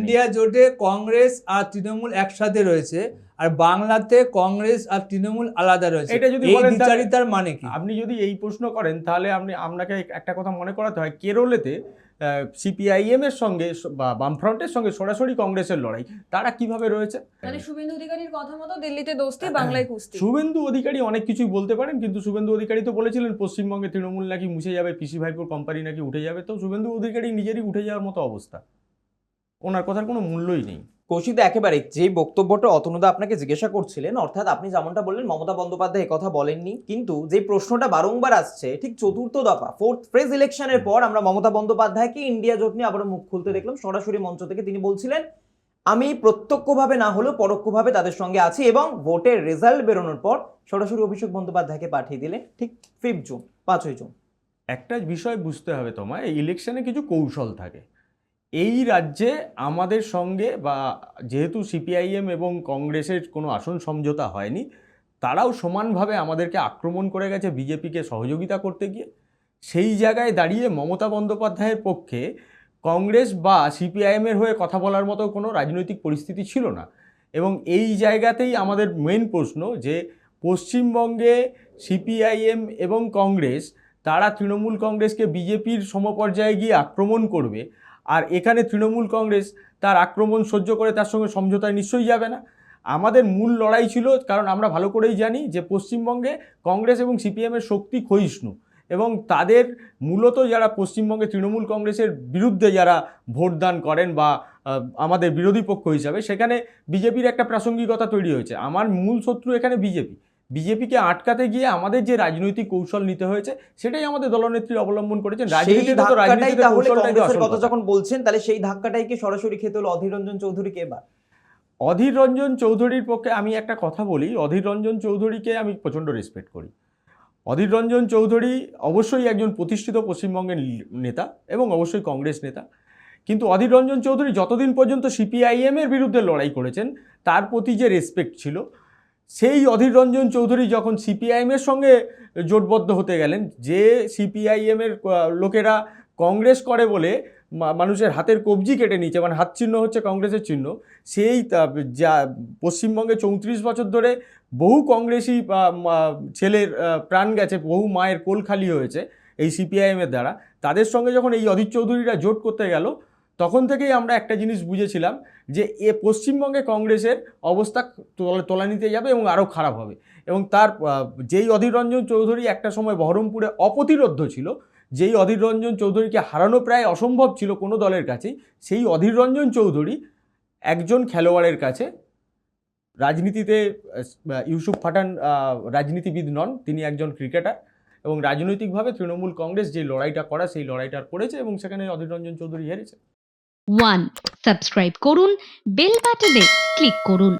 India জোটে কংগ্রেস আর তৃণমূল একসাথে রয়েছে, আর বাংলাতে কংগ্রেস আর তৃণমূল আলাদা রয়েছে। এটা যদি এই বলেন দ্বিচারিতার মানে কি? আপনি যদি এই প্রশ্ন করেন তাহলে আপনাকে একটা কথা মনে করাতে হয়, কেরলেতে সিপিআইএম এর সঙ্গে বা বামফ্রন্টের সঙ্গে সরাসরি কংগ্রেসের লড়াই, তারা কিভাবে রয়েছে। মানে শুভেন্দু অধিকারীর কথা মতো দিল্লিতে দোস্তি, বাংলায় কুস্তি। শুভেন্দু অধিকারী অনেক কিছুই বলতে পারেন, কিন্তু শুভেন্দু অধিকারী তো বলেছিলেন পশ্চিমবঙ্গে তৃণমূল নাকি মুছে যাবে, পিসি ভাইপুর কোম্পানি নাকি উঠে যাবে। তো শুভেন্দু অধিকারী নিজেরই উঠে যাওয়ার মতো অবস্থা, ওনার কথার কোনো মূল্যই নেই। কৌশিক একেবারে যে বক্তব্যটা অতনুদা আপনাকে জিজ্ঞাসা করছিলেন, অর্থাৎ আপনি যেমনটা বললেন মমতা বন্দ্যোপাধ্যায় কথা বলেননি, কিন্তু যে প্রশ্নটা বারংবার আসছে ঠিক চতুর্থ দফা ফোর্থ ফেজ ইলেকশনের পর আমরা মমতা বন্দ্যোপাধ্যায়কে ইন্ডিয়া জোট নিয়ে আবারও মুখ খুলতে দেখলাম। সরাসরি মঞ্চ থেকে তিনি বলছিলেন আমি প্রত্যক্ষভাবে না হলেও পরোক্ষভাবে তাদের সঙ্গে আছি, এবং ভোটের রেজাল্ট বেরোনোর পর সরাসরি অভিষেক বন্দ্যোপাধ্যায়কে পাঠিয়ে দিলেন ঠিক 5 জুন 5ই জুন। একটা বিষয় বুঝতে হবে তোমায়, এই ইলেকশনে কিছু কৌশল থাকে। এই রাজ্যে আমাদের সঙ্গে বা যেহেতু সিপিআইএম এবং কংগ্রেসের কোনো আসন সমঝোতা হয়নি, তারাও সমানভাবে আমাদেরকে আক্রমণ করে গেছে বিজেপিকে সহযোগিতা করতে গিয়ে। সেই জায়গায় দাঁড়িয়ে মমতা বন্দ্যোপাধ্যায়ের পক্ষে কংগ্রেস বা সিপিআইএমের হয়ে কথা বলার মতো কোনো রাজনৈতিক পরিস্থিতি ছিল না। এবং এই জায়গাতেই আমাদের মেন প্রশ্ন যে পশ্চিমবঙ্গে সিপিআইএম এবং কংগ্রেস তারা তৃণমূল কংগ্রেসকে বিজেপির সমপর্যায়ে গিয়ে আক্রমণ করবে, আর এখানে তৃণমূল কংগ্রেস তার আক্রমণ সহ্য করে তার সঙ্গে সমঝোতায় নিশ্চয়ই যাবে না। আমাদের মূল লড়াই ছিল, কারণ আমরা ভালো করেই জানি যে পশ্চিমবঙ্গে কংগ্রেস এবং সিপিএমের শক্তি ক্ষয়িষ্ণু, এবং তাদের মূলত যারা পশ্চিমবঙ্গে তৃণমূল কংগ্রেসের বিরুদ্ধে যারা ভোটদান করেন বা আমাদের বিরোধী পক্ষ হিসাবে, সেখানে বিজেপির একটা প্রাসঙ্গিকতা তৈরি হয়েছে। আমার মূল শত্রু এখানে বিজেপিকে আটকাতে গিয়ে আমাদের যে রাজনৈতিক কৌশল নিতে হয়েছে সেটাই আমাদের দলনেত্রী অবলম্বন করেছেন। কথা যখন বলছেন তাহলে সেই ধাক্কাটাই কি সরাসরি খেতে হলো অধীর রঞ্জন চৌধুরীকে? এবার অধীর রঞ্জন চৌধুরীর পক্ষে আমি একটা কথা বলি, অধীর রঞ্জন চৌধুরীকে আমি প্রচণ্ড রেসপেক্ট করি। অধীর রঞ্জন চৌধুরী অবশ্যই একজন প্রতিষ্ঠিত পশ্চিমবঙ্গের নেতা এবং অবশ্যই কংগ্রেস নেতা, কিন্তু অধীর রঞ্জন চৌধুরী যতদিন পর্যন্ত সিপিআইএমের বিরুদ্ধে লড়াই করেছেন তার প্রতি যে রেসপেক্ট ছিল, সেই অধীর রঞ্জন চৌধুরী যখন সিপিআইএমের সঙ্গে জোটবদ্ধ হতে গেলেন, যে সিপিআইএমের লোকেরা কংগ্রেস করে বলে মানুষের হাতের কবজি কেটে নিচ্ছে, মানে হাত চিহ্ন হচ্ছে কংগ্রেসের চিহ্ন, সেই যা পশ্চিমবঙ্গে 34 বছর ধরে বহু কংগ্রেসি ছেলের প্রাণ গেছে, বহু মায়ের কোল খালি হয়েছে এই সিপিআইএমের দ্বারা, তাদের সঙ্গে যখন এই অধীর চৌধুরীরা জোট করতে গেল, তখন থেকেই আমরা একটা জিনিস বুঝেছিলাম যে পশ্চিমবঙ্গে কংগ্রেসের অবস্থা তলানিতে যাবে এবং আরও খারাপ হবে। এবং তার যেই অধীর রঞ্জন চৌধুরী একটা সময় বহরমপুরে অপ্রতিরোধ্য ছিল, যেই অধীর রঞ্জন চৌধুরীকে হারানো প্রায় অসম্ভব ছিল কোনো দলের কাছেই, সেই অধীর রঞ্জন চৌধুরী একজন খেলোয়াড়ের কাছে, রাজনীতিতে ইউসুফ পাঠান রাজনীতিবিদ নন, তিনি একজন ক্রিকেটার, এবং রাজনৈতিকভাবে তৃণমূল কংগ্রেস যে লড়াইটা করা সেই লড়াইটা করেছে এবং সেখানে অধীর রঞ্জন চৌধুরী হেরেছে। সাবস্ক্রাইব করুন, বেল বাটনে ক্লিক করুন।